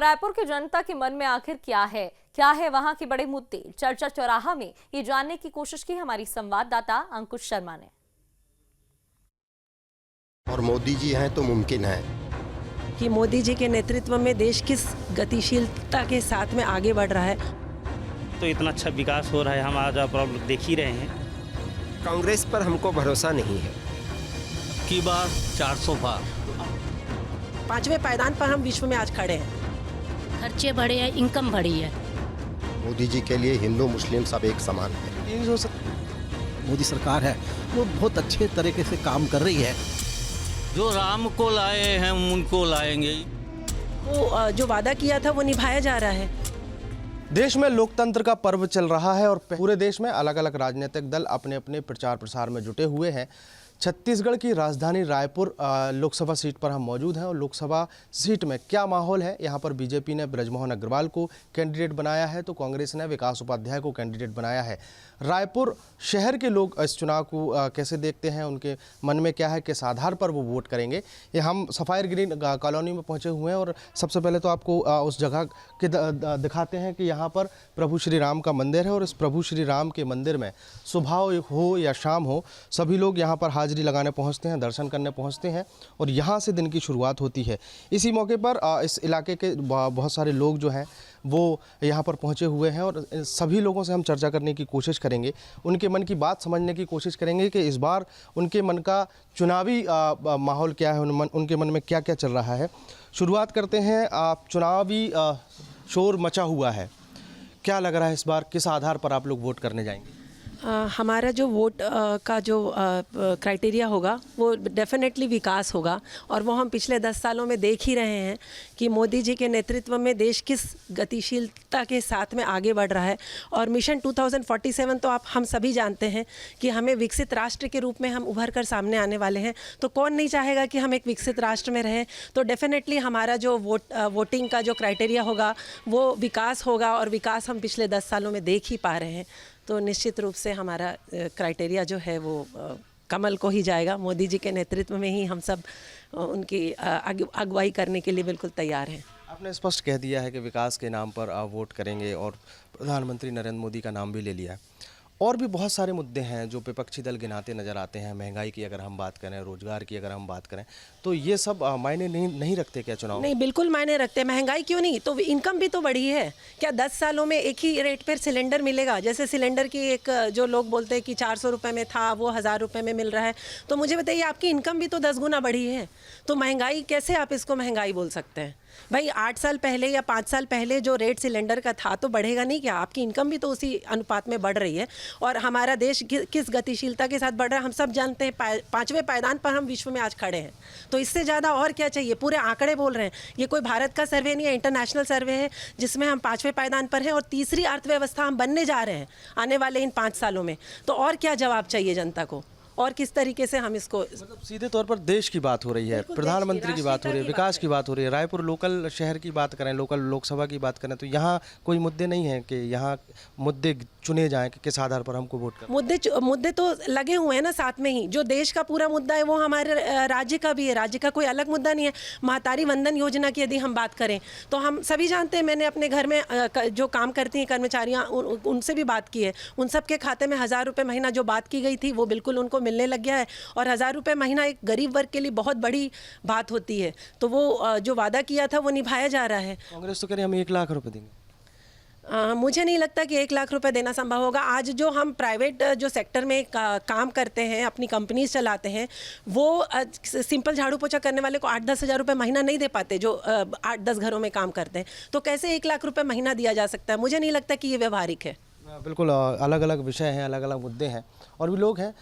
रायपुर की जनता के मन में आखिर क्या है वहां के बड़े मुद्दे। चर्चा चौराहा में ये जानने की कोशिश की हमारी संवाददाता अंकुश शर्मा ने। और मोदी जी हैं तो मुमकिन है कि मोदी जी के नेतृत्व में देश किस गतिशीलता के साथ में आगे बढ़ रहा है। तो इतना अच्छा विकास हो रहा है, हम आज आप देख ही रहे हैं। कांग्रेस पर हमको भरोसा नहीं है। की बार 400 पार। 5वें पायदान पर हम विश्व में आज खड़े हैं। खर्चे बढ़े हैं, इनकम बढ़ी है। मोदी जी के लिए हिंदू मुस्लिम सब एक समान है। मोदी सरकार है वो बहुत अच्छे तरीके से काम कर रही है। जो राम को लाए हैं उनको लाएंगे। वो जो वादा किया था वो निभाया जा रहा है। देश में लोकतंत्र का पर्व चल रहा है और पूरे देश में अलग अलग राजनीतिक दल अपने अपने प्रचार प्रसार में जुटे हुए हैं। छत्तीसगढ़ की राजधानी रायपुर लोकसभा सीट पर हम मौजूद हैं और लोकसभा सीट में क्या माहौल है। यहाँ पर बीजेपी ने बृजमोहन अग्रवाल को कैंडिडेट बनाया है तो कांग्रेस ने विकास उपाध्याय को कैंडिडेट बनाया है। रायपुर शहर के लोग इस चुनाव को कैसे देखते हैं, उनके मन में क्या है, किस आधार पर वो वोट करेंगे। ये हम सफायर ग्रीन कॉलोनी में पहुँचे हुए हैं और सबसे पहले तो आपको उस जगह के दिखाते हैं कि यहाँ पर प्रभु श्री राम का मंदिर है और इस प्रभु श्री राम के मंदिर में सुबह हो या शाम हो सभी लोग यहाँ पर हाजिरी लगाने पहुँचते हैं, दर्शन करने पहुँचते हैं और यहाँ से दिन की शुरुआत होती है। इसी मौके पर इस इलाके के बहुत सारे लोग जो हैं वो यहाँ पर पहुँचे हुए हैं और सभी लोगों से हम चर्चा करने की कोशिश करेंगे, उनके मन की बात समझने की कोशिश करेंगे कि इस बार उनके मन का चुनावी माहौल क्या है, उनके मन में क्या क्या चल रहा है। शुरुआत करते हैं। चुनावी शोर मचा हुआ है, क्या लग रहा है इस बार किस आधार पर आप लोग वोट करने जाएंगे? हमारा जो वोट का जो क्राइटेरिया होगा वो डेफिनेटली विकास होगा और वो हम पिछले 10 सालों में देख ही रहे हैं कि मोदी जी के नेतृत्व में देश किस गतिशीलता के साथ में आगे बढ़ रहा है। और मिशन 2047 तो हम सभी जानते हैं कि हमें विकसित राष्ट्र के रूप में हम उभर कर सामने आने वाले हैं। तो कौन नहीं चाहेगा कि हम एक विकसित राष्ट्र में रहें। तो डेफिनेटली हमारा जो वोटिंग का जो क्राइटेरिया होगा वो विकास होगा और विकास हम पिछले 10 सालों में देख ही पा रहे हैं। तो निश्चित रूप से हमारा क्राइटेरिया जो है वो कमल को ही जाएगा। मोदी जी के नेतृत्व में ही हम सब उनकी अगुवाई करने के लिए बिल्कुल तैयार हैं। आपने स्पष्ट कह दिया है कि विकास के नाम पर आप वोट करेंगे और प्रधानमंत्री नरेंद्र मोदी का नाम भी ले लिया है। और भी बहुत सारे मुद्दे हैं जो विपक्षी दल गिनाते नज़र आते हैं। महंगाई की अगर हम बात करें, रोजगार की अगर हम बात करें, तो ये सब मायने नहीं रखते क्या चुनाव? नहीं, बिल्कुल मायने रखते। महंगाई क्यों नहीं, तो इनकम भी तो बढ़ी है। क्या 10 सालों में एक ही रेट पर सिलेंडर मिलेगा? जैसे सिलेंडर की एक जो लोग बोलते हैं कि 400 रुपये में था वो 1000 रुपये में मिल रहा है। तो मुझे बताइए, आपकी इनकम भी तो 10 गुना बढ़ी है। तो महंगाई कैसे आप इसको महंगाई बोल सकते हैं? भाई 8 साल पहले या 5 साल पहले जो रेट सिलेंडर का था तो बढ़ेगा नहीं क्या? आपकी इनकम भी तो उसी अनुपात में बढ़ रही है। और हमारा देश किस गतिशीलता के साथ बढ़ रहा है हम सब जानते हैं। 5वें पायदान पर हम विश्व में आज खड़े हैं। तो इससे ज़्यादा और क्या चाहिए? पूरे आंकड़े बोल रहे हैं। ये कोई भारत का सर्वे नहीं है, इंटरनेशनल सर्वे है जिसमें हम 5वें पायदान पर हैं और तीसरी अर्थव्यवस्था हम बनने जा रहे हैं आने वाले इन 5 सालों में। तो और क्या जवाब चाहिए जनता को और किस तरीके से हम इसको सीधे तौर पर देश की बात हो रही है, प्रधानमंत्री की बात हो रही है, विकास की बात हो रही है। रायपुर लोकल शहर की बात करें, लोकल लोकसभा की बात करें तो यहाँ कोई मुद्दे नहीं हैं कि यहाँ मुद्दे चुने जाएं कि किस आधार पर हमको वोट करना? मुद्दे तो लगे हुए हैं ना साथ में ही। जो देश का पूरा मुद्दा है वो हमारे राज्य का भी है, राज्य का कोई अलग मुद्दा नहीं है। महतारी वंदन योजना की यदि हम बात करें तो हम सभी जानते हैं, मैंने अपने घर में जो काम करती हैं कर्मचारियाँ उनसे भी बात की है। उन सब के खाते में 1000 रुपये महीना जो बात की गई थी वो बिल्कुल उनको मिलने लग गया है। और 1000 रुपये महीना एक गरीब वर्ग के लिए बहुत बड़ी बात होती है। तो वो जो वादा किया था वो निभाया जा रहा है। कांग्रेस तो कह रही है हम 1 लाख रुपए देंगे। मुझे नहीं लगता कि 1 लाख रुपए देना संभव होगा। आज जो हम प्राइवेट जो सेक्टर में काम करते हैं, अपनी कंपनीज चलाते हैं, वो सिंपल झाड़ू पोछा करने वाले को 8-10 हज़ार रुपये महीना नहीं दे पाते जो 8-10 घरों में काम करते हैं। तो कैसे 1 लाख रुपये महीना दिया जा सकता है? मुझे नहीं लगता कि ये व्यवहारिक है। बिल्कुल अलग अलग विषय हैं, अलग अलग मुद्दे हैं और भी लोग हैं।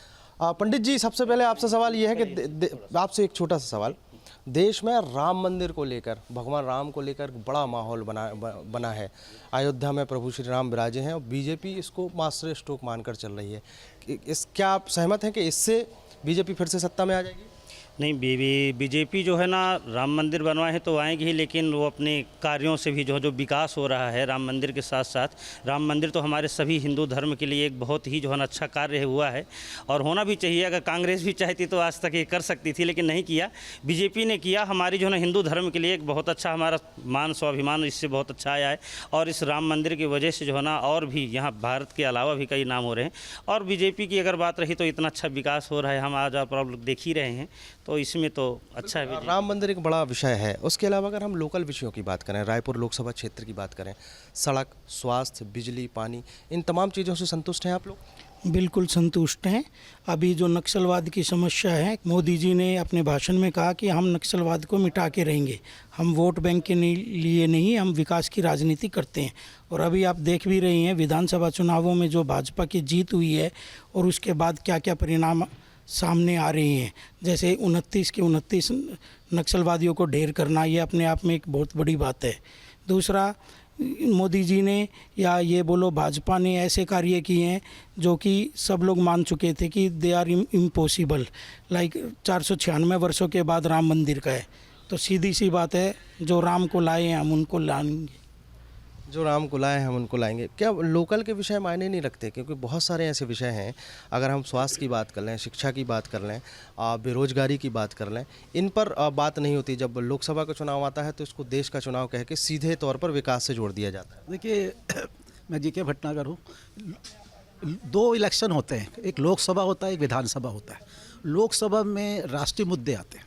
पंडित जी, सबसे पहले आपसे सवाल ये है कि आपसे एक छोटा सा सवाल, देश में राम मंदिर को लेकर, भगवान राम को लेकर बड़ा माहौल बना है। अयोध्या में प्रभु श्री राम विराजे हैं और बीजेपी इसको मास्टर स्ट्रोक मानकर चल रही है। क्या आप सहमत हैं कि इससे बीजेपी फिर से सत्ता में आ जाएगी? नहीं, बीजेपी जो है ना, राम मंदिर बनवाए हैं तो आएंगे ही, लेकिन वो अपने कार्यों से भी जो विकास हो रहा है राम मंदिर के साथ साथ, राम मंदिर तो हमारे सभी हिंदू धर्म के लिए एक बहुत ही जो है ना अच्छा कार्य हुआ है और होना भी चाहिए। अगर कांग्रेस भी चाहती तो आज तक ये कर सकती थी, लेकिन नहीं किया, बीजेपी ने किया। हमारी जो है ना हिंदू धर्म के लिए एक बहुत अच्छा हमारा मान स्वाभिमान इससे बहुत अच्छा आया है और इस राम मंदिर की वजह से जो है ना और भी यहाँ भारत के अलावा भी कई नाम हो रहे हैं। और बीजेपी की अगर बात रही तो इतना अच्छा विकास हो रहा है, हम आज आप लोग देख ही रहे हैं, तो इसमें तो अच्छा है। राम मंदिर एक बड़ा विषय है। उसके अलावा अगर हम लोकल विषयों की बात करें, रायपुर लोकसभा क्षेत्र की बात करें, सड़क, स्वास्थ्य, बिजली, पानी, इन तमाम चीज़ों से संतुष्ट हैं आप लोग? बिल्कुल संतुष्ट हैं। अभी जो नक्सलवाद की समस्या है, मोदी जी ने अपने भाषण में कहा कि हम नक्सलवाद को मिटा के रहेंगे, हम वोट बैंक के लिए नहीं, हम विकास की राजनीति करते हैं। और अभी आप देख भी रहे हैं विधानसभा चुनावों में जो भाजपा की जीत हुई है और उसके बाद क्या क्या परिणाम सामने आ रहे हैं, जैसे 29 के 29 नक्सलवादियों को ढेर करना, ये अपने आप में एक बहुत बड़ी बात है। दूसरा, मोदी जी ने या ये बोलो भाजपा ने ऐसे कार्य किए हैं जो कि सब लोग मान चुके थे कि दे आर इम्पॉसिबल, लाइक 496 वर्षों के बाद राम मंदिर का है। तो सीधी सी बात है, जो राम को लाए हैं हम उनको लाएंगे। जो राम को लाए हम उनको लाएंगे। क्या लोकल के विषय मायने नहीं रखते? क्योंकि बहुत सारे ऐसे विषय हैं, अगर हम स्वास्थ्य की बात कर लें, शिक्षा की बात कर लें, बेरोजगारी की बात कर लें, इन पर बात नहीं होती। जब लोकसभा का चुनाव आता है तो इसको देश का चुनाव कह के सीधे तौर पर विकास से जोड़ दिया जाता है। देखिए, मैं जी के भटनागर हूँ। 2 इलेक्शन होते हैं, एक लोकसभा होता है, एक विधानसभा होता है। लोकसभा में राष्ट्रीय मुद्दे आते हैं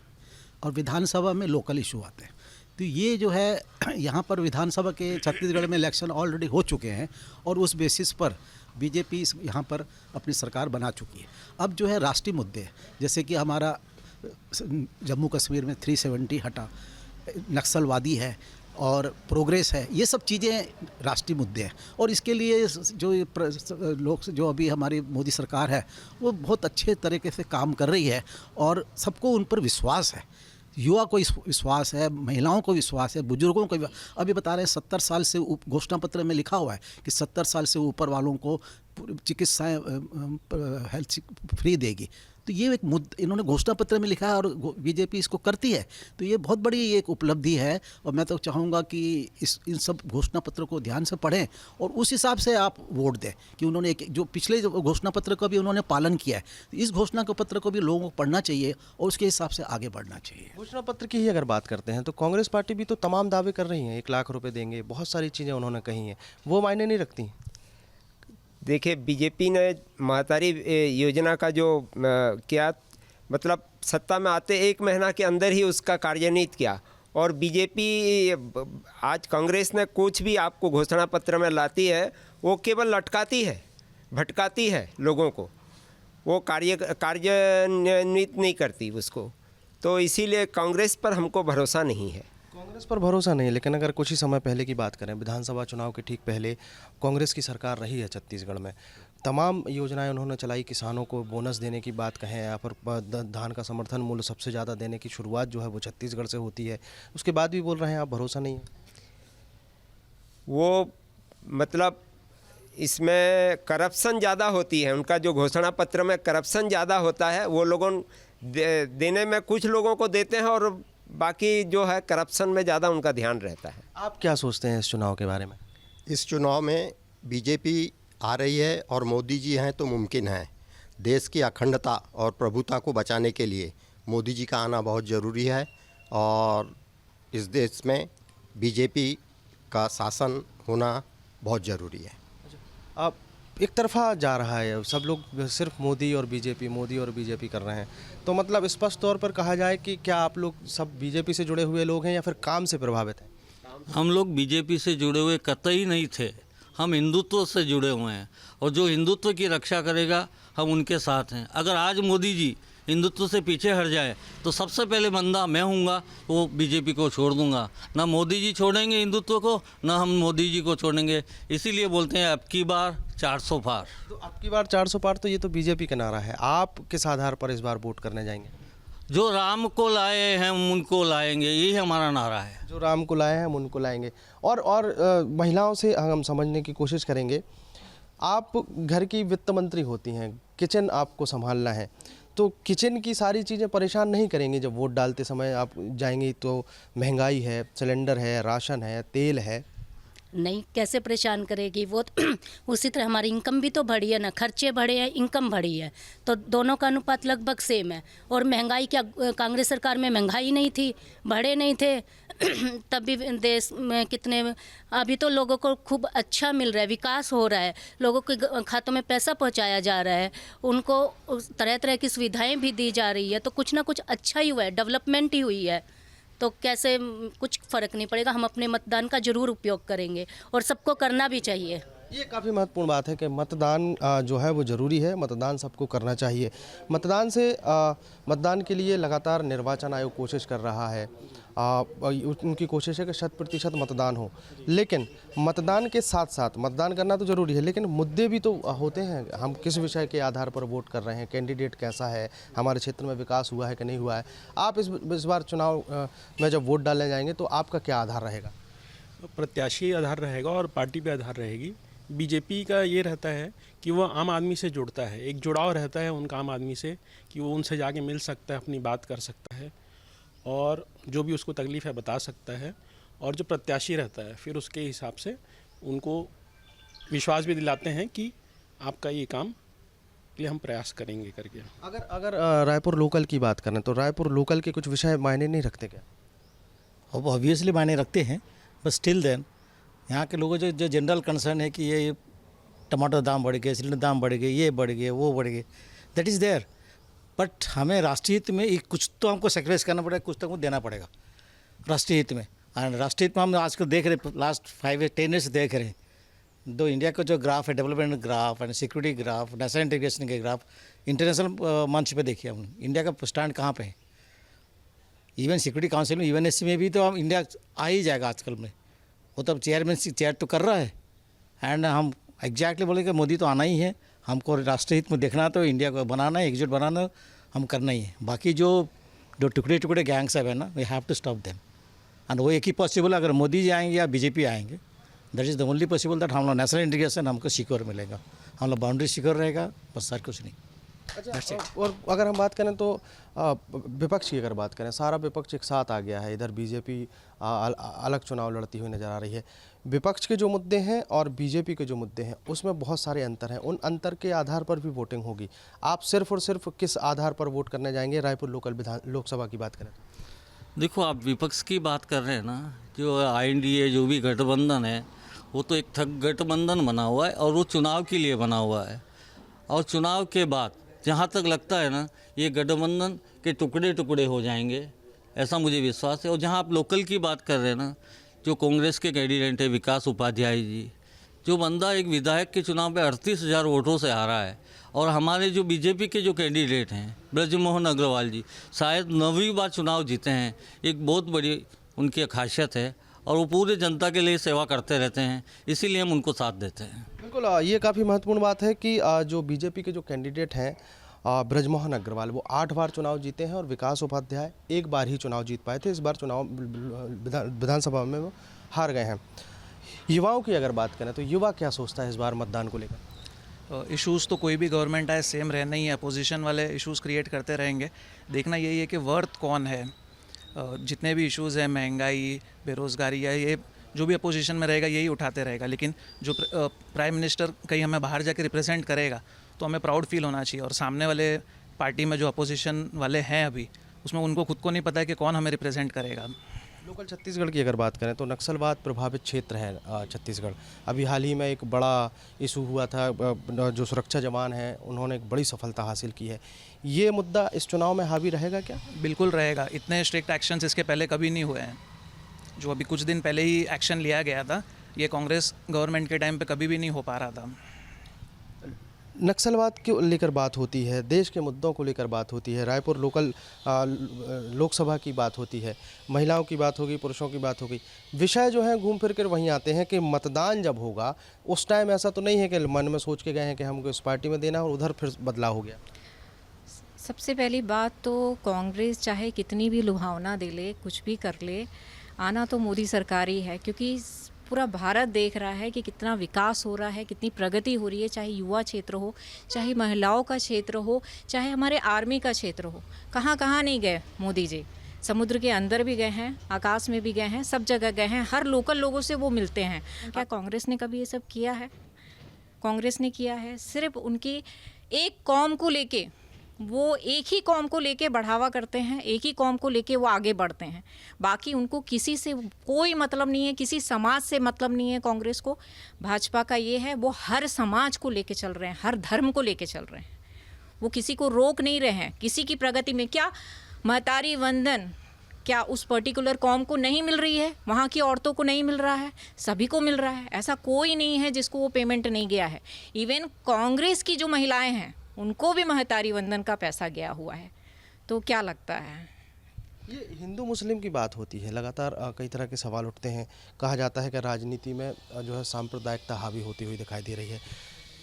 और विधानसभा में लोकल इशू आते हैं। तो ये जो है यहाँ पर विधानसभा के छत्तीसगढ़ में इलेक्शन ऑलरेडी हो चुके हैं और उस बेसिस पर बीजेपी यहाँ पर अपनी सरकार बना चुकी है। अब जो है राष्ट्रीय मुद्दे, जैसे कि हमारा जम्मू कश्मीर में 370 हटा, नक्सलवादी है और प्रोग्रेस है, ये सब चीज़ें राष्ट्रीय मुद्दे हैं। और इसके लिए जो अभी हमारी मोदी सरकार है वो बहुत अच्छे तरीके से काम कर रही है और सबको उन पर विश्वास है। युवा को विश्वास है, महिलाओं को विश्वास है, बुजुर्गों को। अभी बता रहे हैं 70 साल से घोषणा पत्र में लिखा हुआ है कि 70 साल से ऊपर वालों को चिकित्साएं हेल्थ फ्री देगी। तो ये एक मुद्दा इन्होंने घोषणा पत्र में लिखा है और बीजेपी इसको करती है, तो ये बहुत बड़ी एक उपलब्धि है। और मैं तो चाहूँगा कि इन सब घोषणा पत्र को ध्यान से पढ़ें और उस हिसाब से आप वोट दें कि उन्होंने जो पिछले घोषणा पत्र का भी उन्होंने पालन किया है, तो इस घोषणा पत्र को भी लोगों को पढ़ना चाहिए और उसके हिसाब से आगे बढ़ना चाहिए। घोषणा पत्र की ही अगर बात करते हैं तो कांग्रेस पार्टी भी तो तमाम दावे कर रही है, 1 लाख रुपए देंगे, बहुत सारी चीज़ें उन्होंने कही हैं, वो मायने नहीं रखती। देखिए, बीजेपी ने महतारी योजना का जो किया, मतलब सत्ता में आते 1 महीना के अंदर ही उसका कार्यान्वित किया। और बीजेपी आज कांग्रेस ने कुछ भी आपको घोषणा पत्र में लाती है वो केवल लटकाती है, भटकाती है लोगों को, वो कार्यान्वित नहीं करती उसको। तो इसीलिए कांग्रेस पर हमको भरोसा नहीं है। कांग्रेस पर भरोसा नहीं, लेकिन अगर कुछ ही समय पहले की बात करें, विधानसभा चुनाव के ठीक पहले कांग्रेस की सरकार रही है छत्तीसगढ़ में, तमाम योजनाएं उन्होंने चलाई। किसानों को बोनस देने की बात कहें या फिर धान का समर्थन मूल्य सबसे ज़्यादा देने की शुरुआत जो है वो छत्तीसगढ़ से होती है। उसके बाद भी बोल रहे हैं आप भरोसा नहीं है। वो मतलब इसमें करप्शन ज़्यादा होती है, उनका जो घोषणा पत्र में करप्शन ज़्यादा होता है। वो लोगों देने में कुछ लोगों को देते हैं और बाकी जो है करप्शन में ज़्यादा उनका ध्यान रहता है। आप क्या सोचते हैं इस चुनाव के बारे में? इस चुनाव में बीजेपी आ रही है और मोदी जी हैं तो मुमकिन है। देश की अखंडता और प्रभुता को बचाने के लिए मोदी जी का आना बहुत ज़रूरी है और इस देश में बीजेपी का शासन होना बहुत ज़रूरी है। अब एक तरफा जा रहा है, सब लोग सिर्फ मोदी और बीजेपी कर रहे हैं, तो मतलब स्पष्ट तौर पर कहा जाए कि क्या आप लोग सब बीजेपी से जुड़े हुए लोग हैं या फिर काम से प्रभावित हैं? हम लोग बीजेपी से जुड़े हुए कतई नहीं थे, हम हिंदुत्व से जुड़े हुए हैं और जो हिंदुत्व की रक्षा करेगा हम उनके साथ हैं। अगर आज मोदी जी हिंदुत्व से पीछे हट जाए तो सबसे पहले बंदा मैं हूँगा, वो बीजेपी को छोड़ दूँगा। ना मोदी जी छोड़ेंगे हिंदुत्व को, ना हम मोदी जी को छोड़ेंगे। इसीलिए बोलते हैं अब की बार 400 पार। तो अब की बार 400 पार, तो ये तो बीजेपी का नारा है। आप किस आधार पर इस बार वोट करने जाएंगे? जो राम को लाए हैं हम उनको लाएंगे, यही हमारा नारा है। जो राम को लाए हैं हम उनको लाएंगे। और महिलाओं से हम समझने की कोशिश करेंगे। आप घर की वित्त मंत्री होती हैं, किचन आपको संभालना है, तो किचन की सारी चीज़ें परेशान नहीं करेंगी जब वोट डालते समय आप जाएंगी तो? महंगाई है, सिलेंडर है, राशन है, तेल है। नहीं, कैसे परेशान करेगी वो उसी तरह हमारी इनकम भी तो बढ़ी है ना, खर्चे बढ़े हैं, इनकम बढ़ी है, तो दोनों का अनुपात लगभग सेम है। और महंगाई क्या, कांग्रेस सरकार में महंगाई नहीं थी, बढ़े नहीं थे तब भी देश में कितने, अभी तो लोगों को खूब अच्छा मिल रहा है, विकास हो रहा है, लोगों के खातों में पैसा पहुंचाया जा रहा है, उनको तरह तरह की सुविधाएं भी दी जा रही है, तो कुछ ना कुछ अच्छा ही हुआ है, डेवलपमेंट ही हुई है। तो कैसे कुछ फ़र्क नहीं पड़ेगा, हम अपने मतदान का ज़रूर उपयोग करेंगे और सबको करना भी चाहिए। ये काफ़ी महत्वपूर्ण बात है कि मतदान जो है वो ज़रूरी है, मतदान सबको करना चाहिए। मतदान के लिए लगातार निर्वाचन आयोग कोशिश कर रहा है, उनकी कोशिश है कि 100% मतदान हो, लेकिन मतदान के साथ साथ मतदान करना तो ज़रूरी है, लेकिन मुद्दे भी तो होते हैं। हम किस विषय के आधार पर वोट कर रहे हैं, कैंडिडेट कैसा है, हमारे क्षेत्र में विकास हुआ है कि नहीं हुआ है। आप इस बार चुनाव में जब वोट डालने जाएंगे तो आपका क्या आधार रहेगा? प्रत्याशी आधार रहेगा और पार्टी पे आधार रहेगी। बीजेपी का ये रहता है कि वो आम आदमी से जुड़ता है, एक जुड़ाव रहता है उनका आम आदमी से, कि वो उनसे जाके मिल सकता है, अपनी बात कर सकता है और जो भी उसको तकलीफ़ है बता सकता है। और जो प्रत्याशी रहता है फिर उसके हिसाब से उनको विश्वास भी दिलाते हैं कि आपका ये काम के लिए हम प्रयास करेंगे करके। अगर रायपुर लोकल की बात करें तो रायपुर लोकल के कुछ विषय मायने नहीं रखते क्या? अब ऑब्वियसली मायने रखते हैं, बट स्टिल देन यहाँ के लोगों जो जनरल कंसर्न है कि ये टमाटर दाम बढ़ गए, सिलेंडर दाम बढ़ गए, ये बढ़ गए, वो बढ़ गए, दैट इज़ देयर। बट हमें राष्ट्रीय हित में कुछ तो हमको सेक्रीफाइस करना पड़ेगा, कुछ तो हमको देना पड़ेगा राष्ट्रीय हित में। और राष्ट्रीय हित में हम आजकल देख रहे, लास्ट 5-10 ईयर्स देख रहे हैं, दो इंडिया का जो ग्राफ है, development graph and security graph, national integration के ग्राफ, इंटरनेशनल मंच पे देखिए हम इंडिया का स्टैंड कहाँ पे है। इवन सिक्योरिटी काउंसिल में, यूएनएससी में भी तो हम इंडिया आ ही जाएगा आजकल में। वो तो चेयरमैन चेयर तो कर रहा है, एंड हम एग्जैक्टली बोले कि मोदी तो आना ही है, हमको राष्ट्रीय हित में देखना, तो इंडिया को बनाना है, एकजुट बनाना हम करना ही है। बाकी जो टुकड़े टुकड़े गैंग्स है ना, we have to stop them. And वो एक ही पॉसिबल, अगर मोदी जी आएंगे या बीजेपी आएंगे, that is the only possible that हम लोग नेशनल इंटीग्रेशन हमको सिक्योर मिलेगा, हम लोग बाउंड्री सिक्योर रहेगा, बस सर कुछ नहीं। अच्छा, और अगर हम बात करें तो विपक्ष की अगर बात करें, सारा विपक्ष एक साथ आ गया है, इधर बीजेपी अलग चुनाव लड़ती हुई नज़र आ रही है। विपक्ष के जो मुद्दे हैं और बीजेपी के जो मुद्दे हैं उसमें बहुत सारे अंतर हैं, उन अंतर के आधार पर भी वोटिंग होगी। आप सिर्फ और सिर्फ किस आधार पर वोट करने जाएंगे रायपुर लोकसभा की बात करें? देखो, आप विपक्ष की बात कर रहे हैं ना, जो INDA जो भी गठबंधन है वो तो एक ठग गठबंधन बना हुआ है और वो चुनाव के लिए बना हुआ है। और चुनाव के बाद जहाँ तक लगता है ना, ये गठबंधन के टुकड़े टुकड़े हो जाएंगे, ऐसा मुझे विश्वास है। और जहाँ आप लोकल की बात कर रहे हैं ना, जो कांग्रेस के कैंडिडेट है विकास उपाध्याय जी, जो बंदा एक विधायक के चुनाव में 38,000 वोटों से हारा है, और हमारे जो बीजेपी के जो कैंडिडेट हैं ब्रजमोहन अग्रवाल जी, शायद 9वीं बार चुनाव जीते हैं, एक बहुत बड़ी उनकी खासियत है, और वो पूरे जनता के लिए सेवा करते रहते हैं, इसीलिए हम उनको साथ देते हैं। बिल्कुल, ये काफ़ी महत्वपूर्ण बात है कि जो बीजेपी के जो कैंडिडेट हैं ब्रजमोहन अग्रवाल, वो 8 बार चुनाव जीते हैं और विकास उपाध्याय 1 बार ही चुनाव जीत पाए थे। इस बार चुनाव विधानसभा में वो हार गए हैं। युवाओं की अगर बात करें तो युवा क्या सोचता है इस बार मतदान को लेकर? इश्यूज़ तो कोई भी गवर्नमेंट आए सेम रहना ही है, अपोजिशन वाले इश्यूज़ क्रिएट करते रहेंगे। देखना यही है कि वर्थ कौन है। जितने भी इश्यूज़ हैं, महंगाई, बेरोज़गारी, या ये जो भी अपोजिशन में रहेगा यही उठाते रहेगा, लेकिन जो प्राइम मिनिस्टर कहीं हमें बाहर जाके रिप्रेजेंट करेगा तो हमें प्राउड फील होना चाहिए। और सामने वाले पार्टी में जो अपोजिशन वाले हैं अभी, उसमें उनको खुद को नहीं पता है कि कौन हमें रिप्रेजेंट करेगा। लोकल छत्तीसगढ़ की अगर बात करें तो नक्सलवाद प्रभावित क्षेत्र है छत्तीसगढ़। अभी हाल ही में एक बड़ा इशू हुआ था, जो सुरक्षा जवान हैं उन्होंने एक बड़ी सफलता हासिल की है। ये मुद्दा इस चुनाव में हावी रहेगा क्या? बिल्कुल रहेगा। इतने स्ट्रिक्ट एक्शंस इसके पहले कभी नहीं हुए हैं। जो अभी कुछ दिन पहले ही एक्शन लिया गया था, ये कांग्रेस गवर्नमेंट के टाइम पे कभी भी नहीं हो पा रहा था। नक्सलवाद को लेकर बात होती है, देश के मुद्दों को लेकर बात होती है, रायपुर लोकल लोकसभा की बात होती है, महिलाओं की बात होगी, पुरुषों की बात होगी। विषय जो है घूम फिर कर वहीं आते हैं कि मतदान जब होगा उस टाइम ऐसा तो नहीं है कि मन में सोच के गए हैं कि हमको इस पार्टी में देना और उधर फिर बदलाव हो गया। सबसे पहली बात तो कांग्रेस चाहे कितनी भी लुभावना दे ले, कुछ भी कर ले, आना तो मोदी सरकार ही है, क्योंकि पूरा भारत देख रहा है कि कितना विकास हो रहा है, कितनी प्रगति हो रही है, चाहे युवा क्षेत्र हो, चाहे महिलाओं का क्षेत्र हो, चाहे हमारे आर्मी का क्षेत्र हो। कहाँ कहाँ नहीं गए मोदी जी, समुद्र के अंदर भी गए हैं, आकाश में भी गए हैं, सब जगह गए हैं, हर लोकल लोगों से वो मिलते हैं। क्या कांग्रेस ने कभी ये सब किया है? कांग्रेस ने किया है सिर्फ उनकी एक कौम को लेके, वो एक ही कौम को लेके बढ़ावा करते हैं, एक ही कौम को लेके वो आगे बढ़ते हैं। बाकी उनको किसी से कोई मतलब नहीं है, किसी समाज से मतलब नहीं है कांग्रेस को। भाजपा का ये है, वो हर समाज को लेके चल रहे हैं, हर धर्म को लेके चल रहे हैं, वो किसी को रोक नहीं रहे हैं किसी की प्रगति में। क्या महतारी वंदन क्या उस पर्टिकुलर कौम को नहीं मिल रही है? वहाँ की औरतों को नहीं मिल रहा है? सभी को मिल रहा है। ऐसा कोई नहीं है जिसको वो पेमेंट नहीं गया है। इवन कांग्रेस की जो महिलाएं हैं उनको भी महतारी वंदन का पैसा गया हुआ है। तो क्या लगता है? ये हिंदू मुस्लिम की बात होती है, लगातार कई तरह के सवाल उठते हैं। कहा जाता है कि राजनीति में जो है सांप्रदायिकता हावी होती हुई दिखाई दे रही है।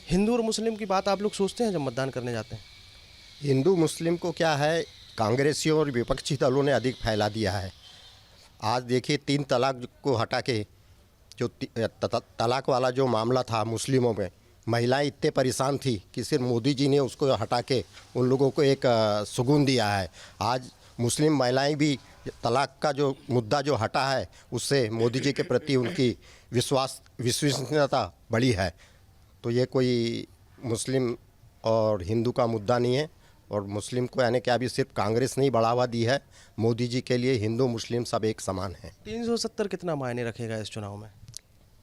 हिंदू और मुस्लिम की बात आप लोग सोचते हैं जब मतदान करने जाते हैं? हिंदू मुस्लिम को क्या है, कांग्रेसियों और विपक्षी दलों ने अधिक फैला दिया है। आज देखिए 3 तलाक को हटा के जो तलाक वाला जो मामला था मुस्लिमों में, महिलाएं इतने परेशान थी कि सिर्फ मोदी जी ने उसको हटा के उन लोगों को एक सुकून दिया है। आज मुस्लिम महिलाएं भी तलाक का जो मुद्दा जो हटा है उससे मोदी जी के प्रति उनकी विश्वसनीयता बढ़ी है। तो ये कोई मुस्लिम और हिंदू का मुद्दा नहीं है। और मुस्लिम को यानी कि अभी सिर्फ कांग्रेस ने ही बढ़ावा दी है, मोदी जी के लिए हिंदू मुस्लिम सब एक समान हैं। 370 कितना मायने रखेगा इस चुनाव में?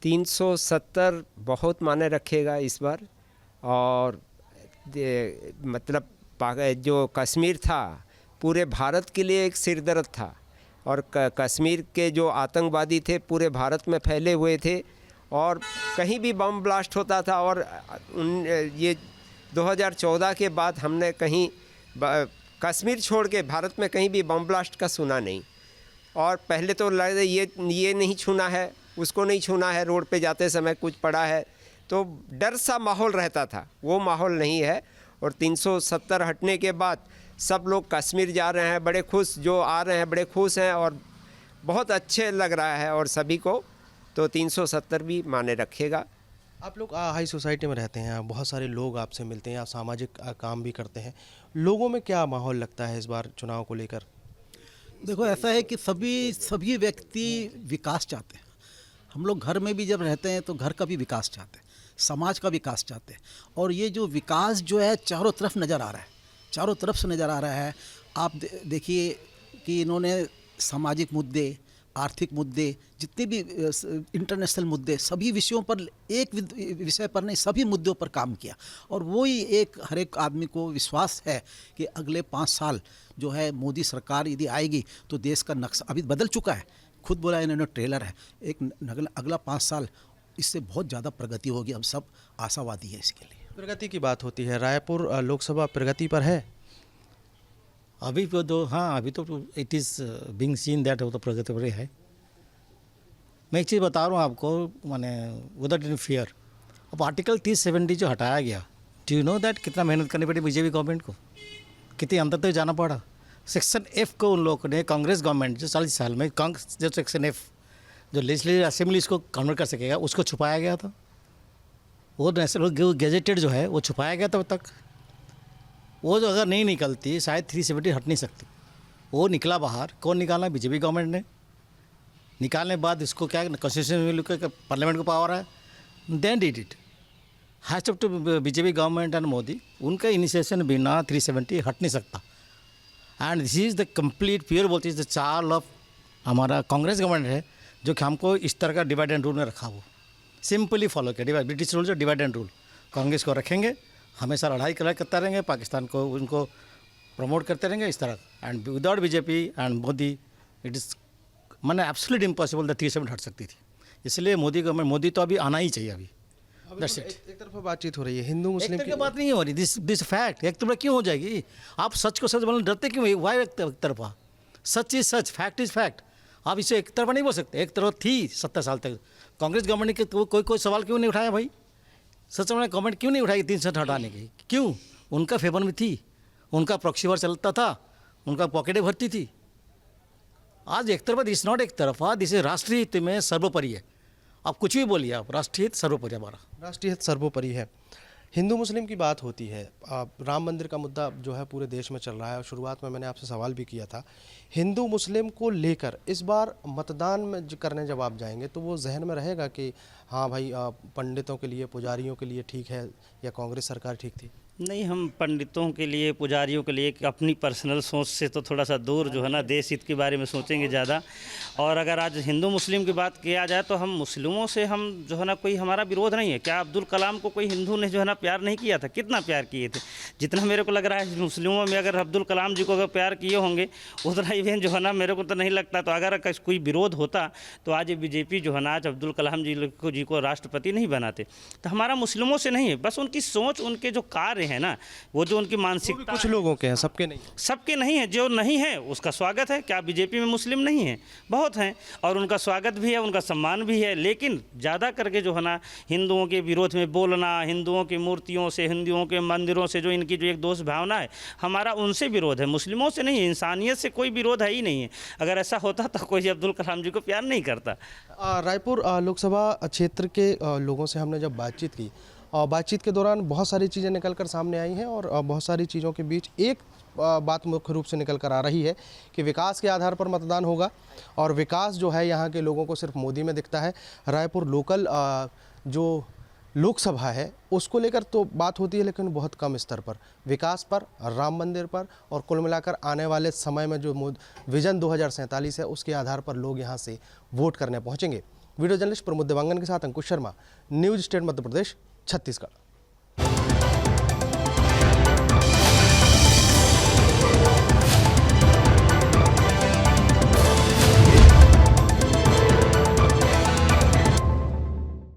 370 बहुत मायने रखेगा इस बार। और मतलब जो कश्मीर था पूरे भारत के लिए एक सिरदर्द था। और कश्मीर के जो आतंकवादी थे पूरे भारत में फैले हुए थे और कहीं भी बम ब्लास्ट होता था। और ये 2014 के बाद हमने कहीं कश्मीर छोड़ के भारत में कहीं भी बम ब्लास्ट का सुना नहीं। और पहले तो लगे ये नहीं छूना है, उसको नहीं छूना है, रोड पे जाते समय कुछ पड़ा है तो डर सा माहौल रहता था, वो माहौल नहीं है। और 370 हटने के बाद सब लोग कश्मीर जा रहे हैं, बड़े खुश, जो आ रहे हैं बड़े खुश हैं और बहुत अच्छे लग रहा है और सभी को। तो 370 भी माने रखेगा। आप लोग हाई सोसाइटी में रहते हैं, बहुत सारे लोग आपसे मिलते हैं, आप सामाजिक काम भी करते हैं। लोगों में क्या माहौल लगता है इस बार चुनाव को लेकर? देखो ऐसा है कि सभी व्यक्ति विकास चाहते हैं। हम लोग घर में भी जब रहते हैं तो घर का भी विकास चाहते हैं, समाज का विकास चाहते हैं। और ये जो विकास जो है चारों तरफ नज़र आ रहा है, चारों तरफ से नज़र आ रहा है। आप देखिए कि इन्होंने सामाजिक मुद्दे, आर्थिक मुद्दे, जितने भी इंटरनेशनल मुद्दे, सभी विषयों पर, एक विषय पर नहीं सभी मुद्दों पर काम किया। और वही एक हर एक आदमी को विश्वास है कि अगले 5 साल जो है मोदी सरकार यदि आएगी तो देश का नक्शा अभी बदल चुका है। खुद बोला इन्होंने, ट्रेलर है, एक अगला 5 साल इससे बहुत ज़्यादा प्रगति होगी। हम सब आशावादी है इसके लिए। प्रगति की बात होती है, रायपुर लोकसभा प्रगति पर है अभी तो। हाँ, अभी तो it is being seen that वो तो प्रगति पर है। मैं एक चीज़ बता रहा हूँ आपको, माने विदाउट एनी फियर। अब आर्टिकल 370 जो हटाया गया, डू यू नो दैट कितना मेहनत करनी पड़ी बीजेपी गवर्नमेंट को, कितने अंदर तक जाना पड़ा। सेक्शन F को उन लोगों ने, कांग्रेस गवर्नमेंट जो 40 साल में जो सेक्शन F जो लेजिस्लेटिव असेंबली इसको कन्वर्ट कर सकेगा उसको छुपाया गया था। वो नेशनल गैजेटेड जो है वो छुपाया गया था। तब तक वो जो अगर नहीं निकलती शायद 370 हट नहीं सकती। वो निकला बाहर। कौन निकाला? बीजेपी गवर्नमेंट ने। निकालने के बाद इसको क्या कॉन्स्टिट्यूशन पार्लियामेंट को पावर है, then did it. Hats off to BJP government and Modi, उनका इनिशिएशन बिना 370 हट नहीं सकता। And this is the complete pure बोलते इज द चाल ऑफ हमारा कांग्रेस गवर्नमेंट है जो कि हमको इस तरह का डिवाइड एंड रूल में रखा। वो सिंपली फॉलो किया ब्रिटिश रूल जो डिवाइड एंड रूल। कांग्रेस को रखेंगे, हमेशा लड़ाई करते रहेंगे, पाकिस्तान को उनको प्रमोट करते रहेंगे इस तरह। And without BJP and Modi it is मैंने एब्सोल्यूट इम्पॉसिबल द 370 हट सकती थी। इसलिए मोदी गवर्नमेंट, मोदी तो अभी आना ही चाहिए अभी। That's it. एक तरफा बातचीत हो रही है, हिंदू मुस्लिम की बात नहीं हो रही। दिस फैक्ट एक तरफा क्यों हो जाएगी? आप सच को सच बोलने डरते क्यों? वाई एक तरफा? Such is such, fact is fact. आप इसे एक तरफा नहीं बोल सकते। एक तरफ थी 70 साल तक कांग्रेस गवर्नमेंट के, तो कोई सवाल क्यों नहीं उठाया भाई? सच में गवर्नमेंट क्यों नहीं उठाई 370 हटाने की? क्यों? उनका फेवर में थी, उनका प्रॉक्सी वॉर चलता था, उनका पॉकेटें भरती थी। आज एक तरफा, दिस नॉट एक तरफा, दिस राष्ट्रीय हित में सर्वोपरि है। आप कुछ भी बोलिए, आप राष्ट्रीय हित सर्वोपरि हमारा। राष्ट्रीय हित सर्वोपरि है। हिंदू मुस्लिम की बात होती है, राम मंदिर का मुद्दा जो है पूरे देश में चल रहा है और शुरुआत में मैंने आपसे सवाल भी किया था। हिंदू मुस्लिम को लेकर इस बार मतदान में करने जब आप जाएंगे तो वो जहन में रहेगा कि हाँ भाई पंडितों के लिए, पुजारियों के लिए ठीक है या कांग्रेस सरकार ठीक थी? नहीं, हम पंडितों के लिए, पुजारियों के लिए अपनी पर्सनल सोच से तो थोड़ा सा दूर जो है ना, देश हित के बारे में सोचेंगे ज़्यादा। और अगर आज हिंदू मुस्लिम की बात किया जाए तो हम मुस्लिमों से हम जो है ना, कोई हमारा विरोध नहीं है। क्या अब्दुल कलाम को कोई हिंदू ने जो है ना प्यार नहीं किया था? कितना प्यार किए थे। जितना मेरे को लग रहा है मुस्लिमों में अगर अब्दुल कलाम जी को अगर प्यार किए होंगे उतना इवेंट जो है ना मेरे को तो नहीं लगता। तो अगर कोई विरोध होता तो आज बीजेपी जो है ना, आज अब्दुल कलाम जी को राष्ट्रपति नहीं बनाते। तो हमारा मुस्लिमों से नहीं है, बस उनकी सोच, उनके जो कार्य है ना, वो जो उनकी मानसिकता, कुछ लोगों के हैं, सबके नहीं। सबके नहीं है। जो नहीं है उसका स्वागत है। क्या बीजेपी में मुस्लिम नहीं है? बहुत हैं, और उनका स्वागत भी है, उनका सम्मान भी है। लेकिन ज़्यादा करके जो है ना, हिंदुओं के विरोध में बोलना, हिंदुओं की मूर्तियों से, हिंदुओं के मंदिरों से जो इनकी जो एक दोष भावना है, हमारा उनसे विरोध है, मुस्लिमों से नहीं है। इंसानियत से कोई विरोध है ही नहीं है। अगर ऐसा होता तो कोई अब्दुल कलाम जी को प्यार नहीं करता। रायपुर लोकसभा क्षेत्र के लोगों से हमने जब बातचीत की और बातचीत के दौरान बहुत सारी चीज़ें निकल कर सामने आई हैं और बहुत सारी चीज़ों के बीच एक बात मुख्य रूप से निकल कर आ रही है कि विकास के आधार पर मतदान होगा। और विकास जो है यहाँ के लोगों को सिर्फ मोदी में दिखता है। रायपुर लोकल जो लोकसभा है उसको लेकर तो बात होती है, लेकिन बहुत कम स्तर पर। विकास पर, राम मंदिर पर और कुल मिलाकर आने वाले समय में जो विजन 2047 है उसके आधार पर लोग यहाँ से वोट करने पहुँचेंगे। वीडियो जर्नलिस्ट प्रमोद देवांगन के साथ अंकुश शर्मा, न्यूज स्टेट मध्य प्रदेश, छत्तीसगढ़।